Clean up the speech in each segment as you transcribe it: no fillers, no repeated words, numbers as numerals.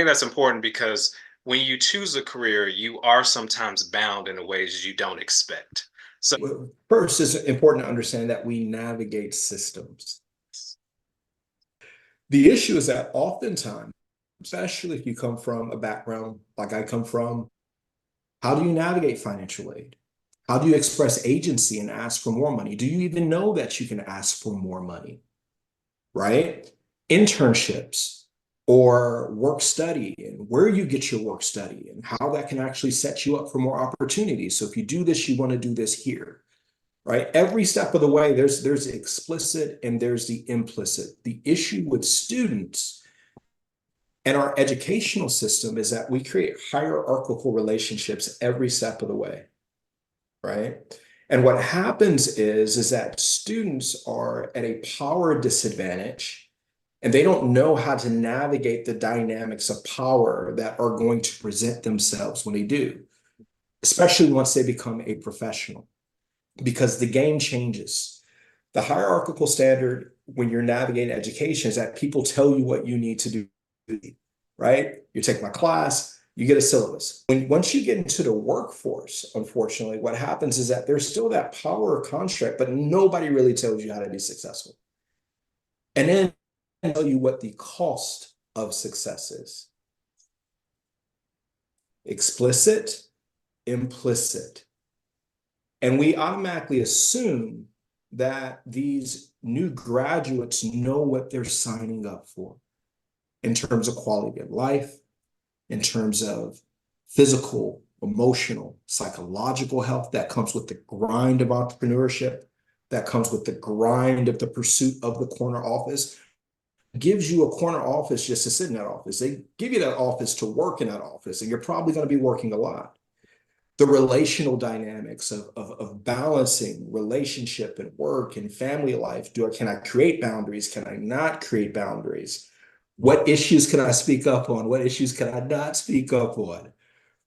think that's important because when you choose a career, you are sometimes bound in ways you don't expect. So, Well, first, it's important to understand that we navigate systems. The issue is that oftentimes, especially if you come from a background like I come from, how do you navigate financial aid? How do you express agency and ask for more money? Do you even know that you can ask for more money? Right? Internships or work study and where you get your work study and how that can actually set you up for more opportunities. So if you do this, you want to do this here, right? Every step of the way, there's the explicit and there's the implicit. The issue with students and our educational system is that we create hierarchical relationships every step of the way, right? And what happens is that students are at a power disadvantage and they don't know how to navigate the dynamics of power that are going to present themselves when they do, especially once they become a professional, because the game changes. The hierarchical standard when you're navigating education is that people tell you what you need to do, right? You take my class, you get a syllabus. Once you get into the workforce, unfortunately, what happens is that there's still that power construct, but nobody really tells you how to be successful. And then tell you what the cost of success is. Explicit, implicit. And we automatically assume that these new graduates know what they're signing up for in terms of quality of life, in terms of physical, emotional, psychological health that comes with the grind of entrepreneurship, that comes with the grind of the pursuit of the corner office. Gives you a corner office just to sit in that office. They give you that office to work in that office, and you're probably going to be working a lot. The relational dynamics of balancing relationship and work and family life. Can I create boundaries? Can I not create boundaries? What issues can I speak up on? What issues can I not speak up on?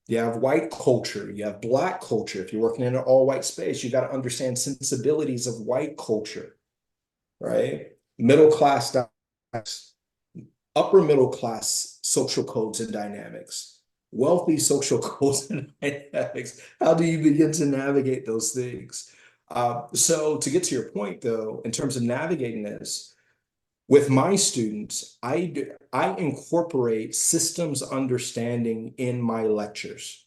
You have white culture, you have black culture. If you're working in an all-white space, you got to understand sensibilities of white culture, right? Middle class dynamics, upper middle class social codes and dynamics, wealthy social codes and dynamics. How do you begin to navigate those things? So to get to your point, though, in terms of navigating this, with my students, I incorporate systems understanding in my lectures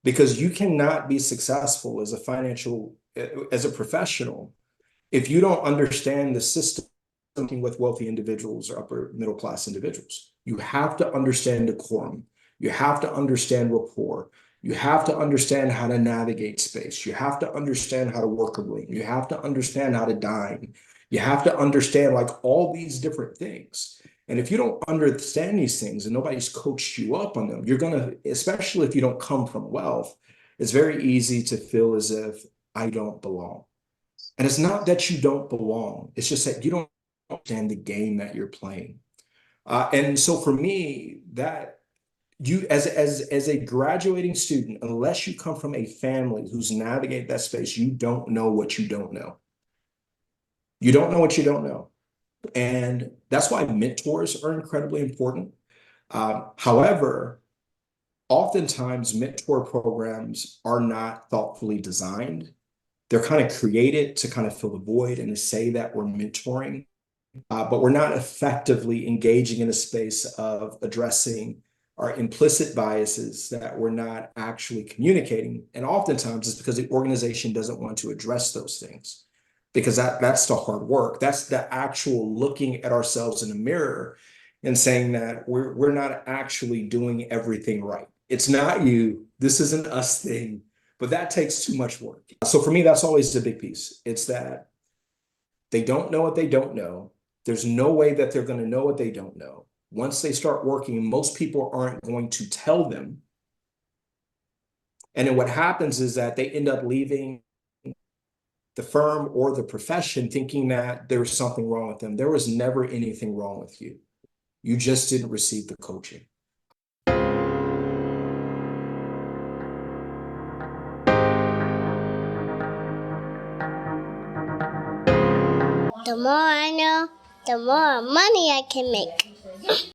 because you cannot be successful as a professional if you don't understand the system with wealthy individuals or upper middle class individuals. You have to understand decorum. You have to understand rapport. You have to understand how to navigate space. You have to understand how to work a room. You have to understand how to dine. You have to understand like all these different things. And if you don't understand these things and nobody's coached you up on them, you're going to, especially if you don't come from wealth, it's very easy to feel as if I don't belong. And it's not that you don't belong. It's just that you don't understand the game that you're playing. And so for me, that you as a graduating student, unless you come from a family who's navigated that space, you don't know what you don't know. You don't know what you don't know. And that's why mentors are incredibly important. However, oftentimes mentor programs are not thoughtfully designed. They're kind of created to kind of fill the void and to say that we're mentoring, but we're not effectively engaging in a space of addressing our implicit biases that we're not actually communicating. And oftentimes it's because the organization doesn't want to address those things because that's the hard work. That's the actual looking at ourselves in the mirror and saying that we're not actually doing everything right. It's not you. This isn't us thing, but that takes too much work. So for me, that's always the big piece. It's that they don't know what they don't know. There's no way that they're going to know what they don't know. Once they start working, most people aren't going to tell them. And then what happens is that they end up leaving the firm or the profession thinking that there was something wrong with them. There was never anything wrong with you. You just didn't receive the coaching. The more I know, the more money I can make.